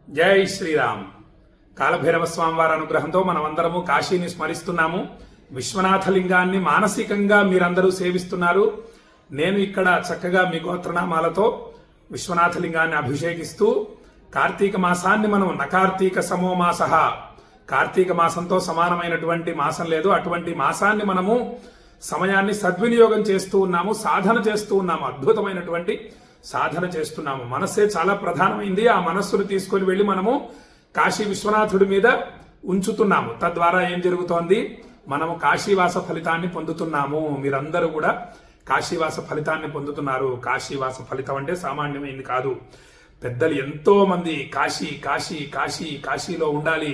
జై శ్రీరామ్. కాలభైరవ స్వామివారి అనుగ్రహంతో మనమందరము కాశీని స్మరిస్తున్నాము. విశ్వనాథలింగాన్ని మానసికంగా మీరందరూ సేవిస్తున్నారు. నేను ఇక్కడ చక్కగా మీ గోత్రనామాలతో విశ్వనాథలింగాన్ని అభిషేకిస్తూ కార్తీక మాసాన్ని మనం నకార్తీక సమో మాస, కార్తీక మాసంతో సమానమైనటువంటి మాసం లేదు. అటువంటి మాసాన్ని మనము సమయాన్ని సద్వినియోగం చేస్తూ ఉన్నాము, సాధన చేస్తూ ఉన్నాము, అద్భుతమైనటువంటి సాధన చేస్తున్నాము. మనస్సే చాలా ప్రధానమైంది. ఆ మనస్సును తీసుకొని వెళ్ళి మనము కాశీ విశ్వనాథుడి మీద ఉంచుతున్నాము. తద్వారా ఏం జరుగుతోంది? మనము కాశీవాస ఫలితాన్ని పొందుతున్నాము. మీరందరూ కూడా కాశీవాస ఫలితాన్ని పొందుతున్నారు. కాశీవాస ఫలితం అంటే సామాన్యమైంది కాదు. పెద్దలు ఎంతో మంది కాశీ కాశీ కాశీ కాశీలో ఉండాలి,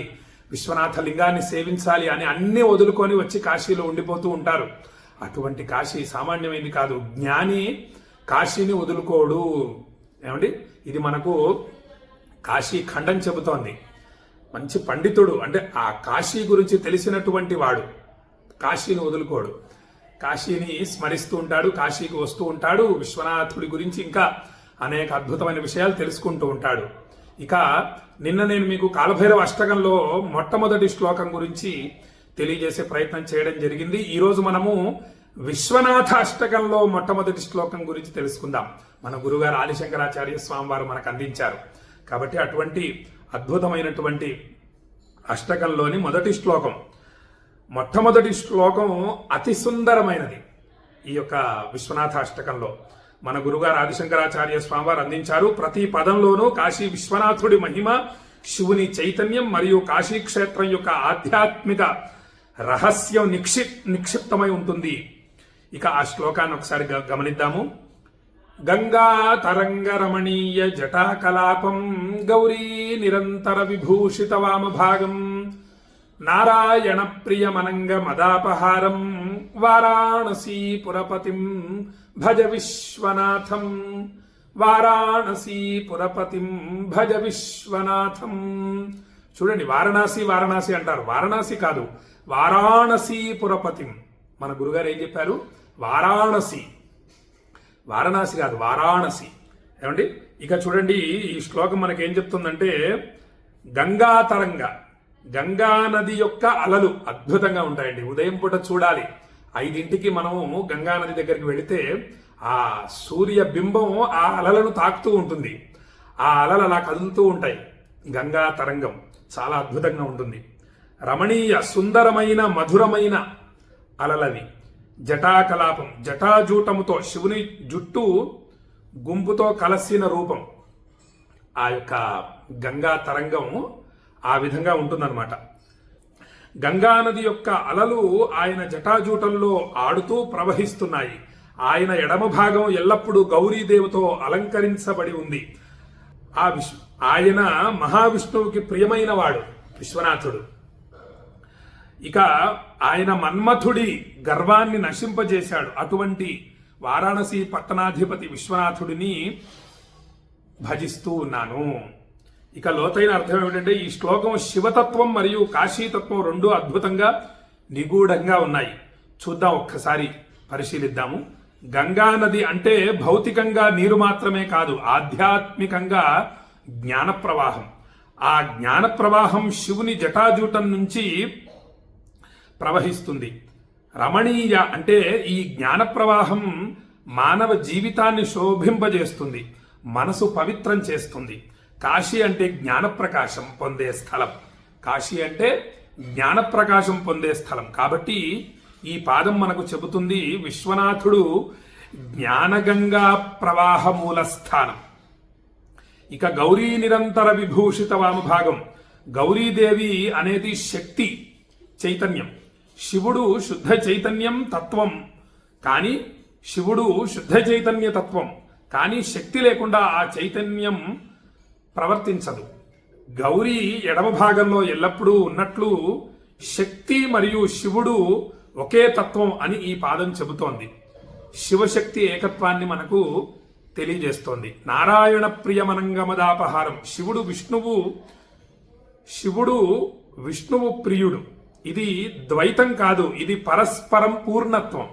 విశ్వనాథ లింగాన్ని సేవించాలి అని అన్ని వదులుకొని వచ్చి కాశీలో ఉండిపోతూ ఉంటారు. అటువంటి కాశీ సామాన్యమైంది కాదు. జ్ఞాని కాశీని వదులుకోడు. ఏమండి, ఇది మనకు కాశీ ఖండం చెబుతోంది. మంచి పండితుడు అంటే ఆ కాశీ గురించి తెలిసినటువంటి వాడు కాశీని వదులుకోడు. కాశీని స్మరిస్తూ ఉంటాడు, కాశీకి వస్తూ ఉంటాడు, విశ్వనాథుడి గురించి ఇంకా అనేక అద్భుతమైన విషయాలు తెలుసుకుంటూ ఉంటాడు. ఇక నిన్న నేను మీకు కాలభైరవ అష్టకంలో మొట్టమొదటి శ్లోకం గురించి తెలియజేసే ప్రయత్నం చేయడం జరిగింది. ఈరోజు మనము విశ్వనాథ అష్టకంలో మొట్టమొదటి శ్లోకం గురించి తెలుసుకుందాం. మన గురుగారు ఆదిశంకరాచార్య స్వామి వారు మనకు అందించారు. కాబట్టి అటువంటి అద్భుతమైనటువంటి అష్టకంలోని మొదటి శ్లోకం, మొట్టమొదటి శ్లోకం అతి సుందరమైనది. ఈ యొక్క విశ్వనాథ అష్టకంలో మన గురుగారు ఆదిశంకరాచార్య స్వామి వారు అందించారు. ప్రతి పదంలోనూ కాశీ విశ్వనాథుడి మహిమ, శివుని చైతన్యం మరియు కాశీ క్షేత్రం యొక్క ఆధ్యాత్మిక రహస్యం నిక్షిప్తమై ఉంటుంది. ఇక ఆ శ్లోకాన్ని ఒకసారి గమనిద్దాము. గంగా తరంగ రమణీయ జటాకలాపం గౌరీ నిరంతర విభూషిత వామభాగం నారాయణ ప్రియమనంగ మదాపహారం వారాణసీపురపతిం భజ విశ్వనాథం వారాణసీపురపతిం భజ విశ్వనాథం. చూడండి, వారణాసి వారణాసి అంటారు. వారణాసి కాదు, వారాణసీపురపతిం. మన గురుగారు ఏం చెప్పారు? వారాణసి, వారణాసి కాదు, వారాణసి. ఏమండి, ఇక చూడండి ఈ శ్లోకం మనకేం చెప్తుందంటే, గంగా తరంగ, గంగా నది యొక్క అలలు అద్భుతంగా ఉంటాయండి. ఉదయం పూట చూడాలి. 5 మనము గంగా నది దగ్గరికి వెళితే ఆ సూర్య బింబం ఆ అలలను తాకుతూ ఉంటుంది. ఆ అలలు అలా కదులుతూ ఉంటాయి. గంగా తరంగం చాలా అద్భుతంగా ఉంటుంది. రమణీయ, సుందరమైన, మధురమైన అలలవి. జటాకలాపం, జటాజూటముతో, శివుని జుట్టు గుంపుతో కలసిన రూపం ఆ యొక్క గంగా తరంగం ఆ విధంగా ఉంటుందన్నమాట. గంగానది యొక్క అలలు ఆయన జటాజూటంలో ఆడుతూ ప్రవహిస్తున్నాయి. ఆయన ఎడమ భాగం ఎల్లప్పుడూ గౌరీదేవితో అలంకరించబడి ఉంది. ఆయన మహావిష్ణువుకి ప్రియమైన వాడు విశ్వనాథుడు. ఇక ఆయన మన్మథుడి గర్వాన్ని నశింపజేశాడు. అటువంటి వారాణసి పట్టణాధిపతి విశ్వనాథుడిని భజిస్తూ ఉన్నాను. ఇక లోతైన అర్థం ఏమిటంటే, ఈ శ్లోకం శివతత్వం మరియు కాశీతత్వం రెండూ అద్భుతంగా నిగూఢంగా ఉన్నాయి. చూద్దాం, ఒక్కసారి పరిశీలిద్దాము. గంగా నది అంటే భౌతికంగా నీరు మాత్రమే కాదు, ఆధ్యాత్మికంగా జ్ఞాన ప్రవాహం. ఆ జ్ఞాన ప్రవాహం శివుని జటాజూటం నుంచి ప్రవహిస్తుంది. రమణీయ అంటే ఈ జ్ఞాన ప్రవాహం మానవ జీవితాన్ని శోభింపజేస్తుంది, మనసు పవిత్రం చేస్తుంది. కాశీ అంటే జ్ఞానప్రకాశం పొందే స్థలం. కాశీ అంటే జ్ఞానప్రకాశం పొందే స్థలం. కాబట్టి ఈ పాదం మనకు చెబుతుంది విశ్వనాథుడు జ్ఞానగంగా ప్రవాహ మూల స్థానం. ఇక గౌరీ నిరంతర విభూషిత వామభాగం. గౌరీదేవి అనేది శక్తి, చైతన్యం. శివుడు శుద్ధ చైతన్యం తత్వం, కానీ శివుడు శుద్ధ చైతన్య తత్వం, కానీ శక్తి లేకుండా ఆ చైతన్యం ప్రవర్తించదు. గౌరీ ఎడమ భాగంలో ఎల్లప్పుడూ ఉన్నట్లు శక్తి మరియు శివుడు ఒకే తత్వం అని ఈ పాదం చెబుతోంది. శివశక్తి ఏకత్వాన్ని మనకు తెలియజేస్తోంది. నారాయణ ప్రియమనంగమదాపహారం. శివుడు విష్ణువు ప్రియుడు. ఇది ద్వైతం కాదు, ఇది పరస్పరం పూర్ణత్వం.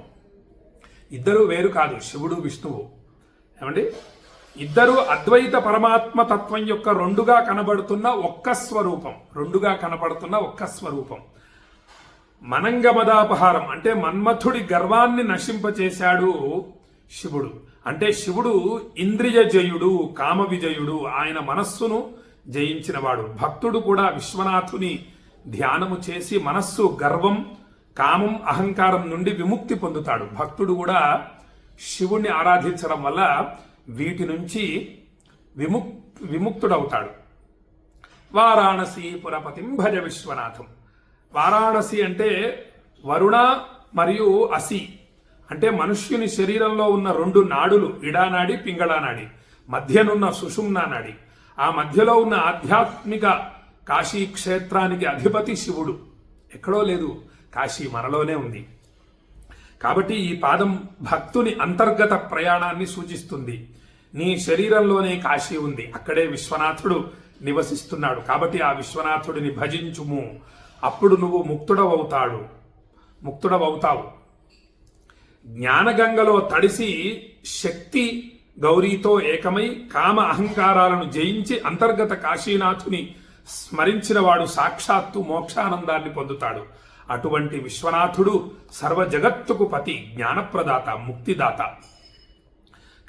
ఇద్దరు వేరు కాదు, శివుడు విష్ణువు. ఏమండి, ఇద్దరు అద్వైత పరమాత్మ తత్వం యొక్క రెండుగా కనబడుతున్న ఒక్క స్వరూపం. మనంగమదాపహారం అంటే మన్మథుడి గర్వాన్ని నశింపచేశాడు శివుడు. అంటే శివుడు ఇంద్రియ జయుడు, కామ విజయుడు, ఆయన మనస్సును జయించినవాడు. భక్తుడు కూడా విశ్వనాథుని ధ్యానము చేసి మనస్సు గర్వం, కామం, అహంకారం నుండి విముక్తి పొందుతాడు. భక్తుడు కూడా శివుణ్ణి ఆరాధించడం వల్ల వీటి నుంచి విముక్తుడవుతాడు. వారాణసి పురపతిం భజ విశ్వనాథం. వారాణసి అంటే వరుణ మరియు అసి అంటే మనుష్యుని శరీరంలో ఉన్న రెండు నాడులు, ఇడానాడి, పింగళానాడి, మధ్యనున్న సుషుమ్నా నాడి. ఆ మధ్యలో ఉన్న ఆధ్యాత్మిక కాశీ క్షేత్రానికి అధిపతి శివుడు. ఎక్కడో లేదు, కాశీ మనలోనే ఉంది. కాబట్టి ఈ పాదం భక్తుని అంతర్గత ప్రయాణాన్ని సూచిస్తుంది. నీ శరీరంలోనే కాశీ ఉంది, అక్కడే విశ్వనాథుడు నివసిస్తున్నాడు. కాబట్టి ఆ విశ్వనాథుడిని భజించుము, అప్పుడు నువ్వు ముక్తుడవవుతావు. జ్ఞానగంగలో తడిసి శక్తి గౌరీతో ఏకమై కామ అహంకారాలను జయించి అంతర్గత కాశీనాథుని స్మరించిన వాడు సాక్షాత్తు మోక్షానందాన్ని పొందుతాడు. అటువంటి విశ్వనాథుడు సర్వ జగత్తుకు పతి, జ్ఞానప్రదాత, ముక్తిదాత.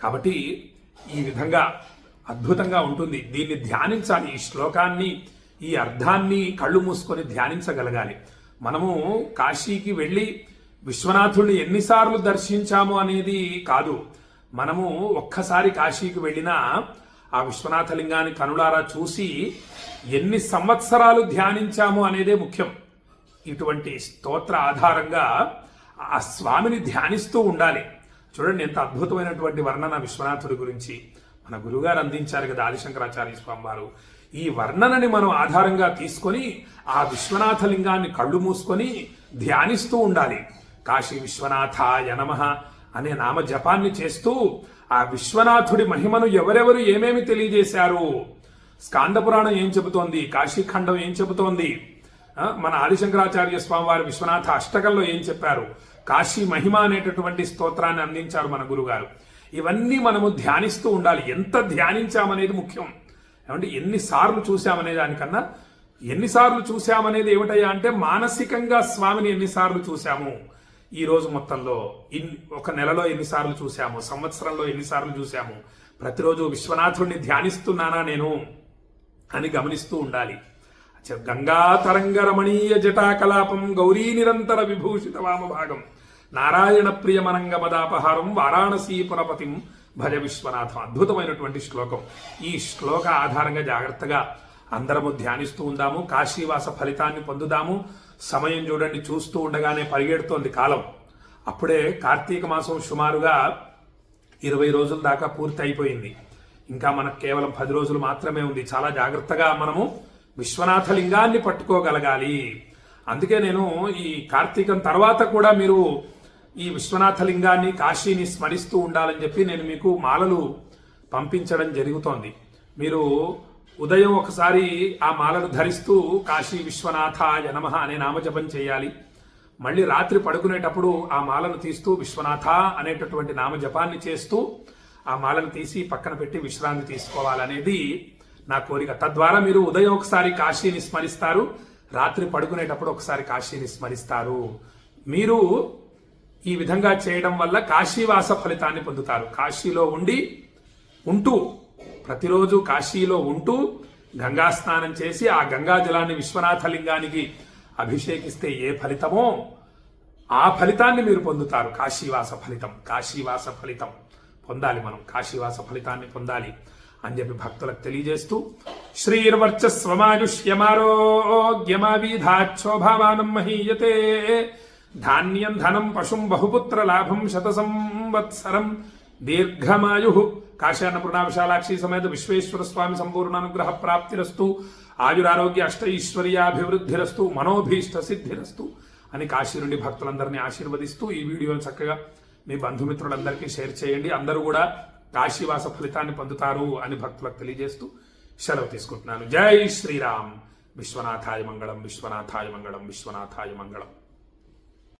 కాబట్టి ఈ విధంగా అద్భుతంగా ఉంటుంది. దీన్ని ధ్యానించాలి. ఈ శ్లోకాన్ని, ఈ అర్థాన్ని కళ్ళు మూసుకొని ధ్యానించగలగాలి. మనము కాశీకి వెళ్ళి విశ్వనాథుడిని ఎన్నిసార్లు దర్శించాము అనేది కాదు. మనము ఒక్కసారి కాశీకి వెళ్ళినా ఆ విశ్వనాథలింగాన్ని కనులారా చూసి ఎన్ని సంవత్సరాలు ధ్యానించాము అనేదే ముఖ్యం. ఇటువంటి స్తోత్ర ఆధారంగా ఆ స్వామిని ధ్యానిస్తూ ఉండాలి. చూడండి ఎంత అద్భుతమైనటువంటి వర్ణన విశ్వనాథుడి గురించి మన గురుగారు అందించారు కదా, ఆదిశంకరాచార్య స్వామి వారు. ఈ వర్ణనని మనం ఆధారంగా తీసుకొని ఆ విశ్వనాథలింగాన్ని కళ్ళు మూసుకొని ధ్యానిస్తూ ఉండాలి. కాశీ విశ్వనాథాయ నమః అనే నామ జపాన్ని చేస్తూ ఆ విశ్వనాథుడి మహిమను ఎవరెవరు ఏమేమి తెలియజేశారు, స్కాంద పురాణం ఏం చెబుతోంది, కాశీఖండం ఏం చెబుతోంది, మన ఆదిశంకరాచార్య స్వామి వారి విశ్వనాథ అష్టకంలో ఏం చెప్పారు, కాశీ మహిమ అనేటటువంటి స్తోత్రాన్ని అందించారు మన గురుగారు. ఇవన్నీ మనము ధ్యానిస్తూ ఉండాలి. ఎంత ధ్యానించామనేది ముఖ్యం. ఏమంటే ఎన్నిసార్లు చూసామనే దానికన్నా ఎన్నిసార్లు చూసామనేది ఏమిటయ్యా అంటే మానసికంగా స్వామిని ఎన్నిసార్లు చూసాము, ఈ రోజు మొత్తంలో ఒక నెలలో ఎన్నిసార్లు చూసాము, సంవత్సరంలో ఎన్నిసార్లు చూసాము, ప్రతిరోజు విశ్వనాథుడిని ధ్యానిస్తున్నానా నేను అని గమనిస్తూ ఉండాలి. గంగా తరంగ రమణీయ జటాకలాపం గౌరీ నిరంతర విభూషిత వామభాగం నారాయణ ప్రియమనంగ మదాపహారం వారాణసీ పురపతిం భజ విశ్వనాథం. అద్భుతమైనటువంటి శ్లోకం. ఈ శ్లోక ఆధారంగా జాగ్రత్తగా అందరము ధ్యానిస్తూ ఉందాము. కాశీవాస ఫలితాన్ని పొందుదాము. సమయం చూడండి, చూస్తూ ఉండగానే పరిగెడుతోంది కాలం. అప్పుడే కార్తీక మాసం సుమారుగా 20 రోజుల దాకా పూర్తి అయిపోయింది. ఇంకా మనకు కేవలం 10 రోజులు మాత్రమే ఉంది. చాలా జాగ్రత్తగా మనము విశ్వనాథ లింగాన్ని పట్టుకోగలగాలి. అందుకే నేను ఈ కార్తీకం తర్వాత కూడా మీరు ఈ విశ్వనాథ లింగాన్ని, కాశీని స్మరిస్తూ ఉండాలని చెప్పి నేను మీకు మాలలు పంపించడం జరుగుతోంది. మీరు ఉదయం ఒకసారి ఆ మాలను ధరిస్తూ కాశీ విశ్వనాథాయ నమః అనే నామజపం చేయాలి. మళ్ళీ రాత్రి పడుకునేటప్పుడు ఆ మాలను తీస్తూ విశ్వనాథ అనేటటువంటి నామజపాన్ని చేస్తూ ఆ మాలను తీసి పక్కన పెట్టి విశ్రాంతి తీసుకోవాలనేది నా కోరిక. తద్వారా మీరు ఉదయం ఒకసారి కాశీని స్మరిస్తారు, రాత్రి పడుకునేటప్పుడు ఒకసారి కాశీని స్మరిస్తారు. మీరు ఈ విధంగా చేయడం వల్ల కాశీవాస ఫలితాన్ని పొందుతారు. కాశీలో ఉంటూ ప్రతిరోజు కాశీలో ఉంటూ గంగా స్నానం చేసి ఆ గంగా జలాన్ని విశ్వనాథలింగానికి అభిషేకిస్తే ఏ ఫలితమో ఆ ఫలితాన్ని మీరు పొందుతారు. కాశీవాస ఫలితం పొందాలి. మనం కాశీవాస ఫలితాన్ని పొందాలి అని చెప్పి భక్తులకు తెలియజేస్తూ శ్రీర్వర్చస్వమాయుష్యమారోగ్యమావిధాక్షోభావానం మహీయతే ధాన్యం ధనం పశుం బహుపుత్ర లాభం శత సంవత్సరం దీర్ఘమాయు. కాశ్యాన్నపూర్ణ విశాలాక్షి సమేత విశ్వేశ్వర స్వామి సంపూర్ణ అనుగ్రహ ప్రాప్తిరస్తు. ఆయురారోగ్య అష్టైశ్వర్యాభివృద్ధిరస్తు. మనోభీష్ట సిద్ధిరస్తు అని కాశీ నుండి భక్తులందరినీ ఆశీర్వదిస్తూ ఈ వీడియోని చక్కగా మీ బంధుమిత్రులందరికీ షేర్ చేయండి. అందరూ కూడా కాశీవాస ఫలితాన్ని పొందుతారు అని భక్తులకు తెలియజేస్తూ సెలవు తీసుకుంటున్నాను. జై శ్రీరామ్. విశ్వనాథాయ మంగళం, విశ్వనాథాయ మంగళం, విశ్వనాథాయ మంగళం.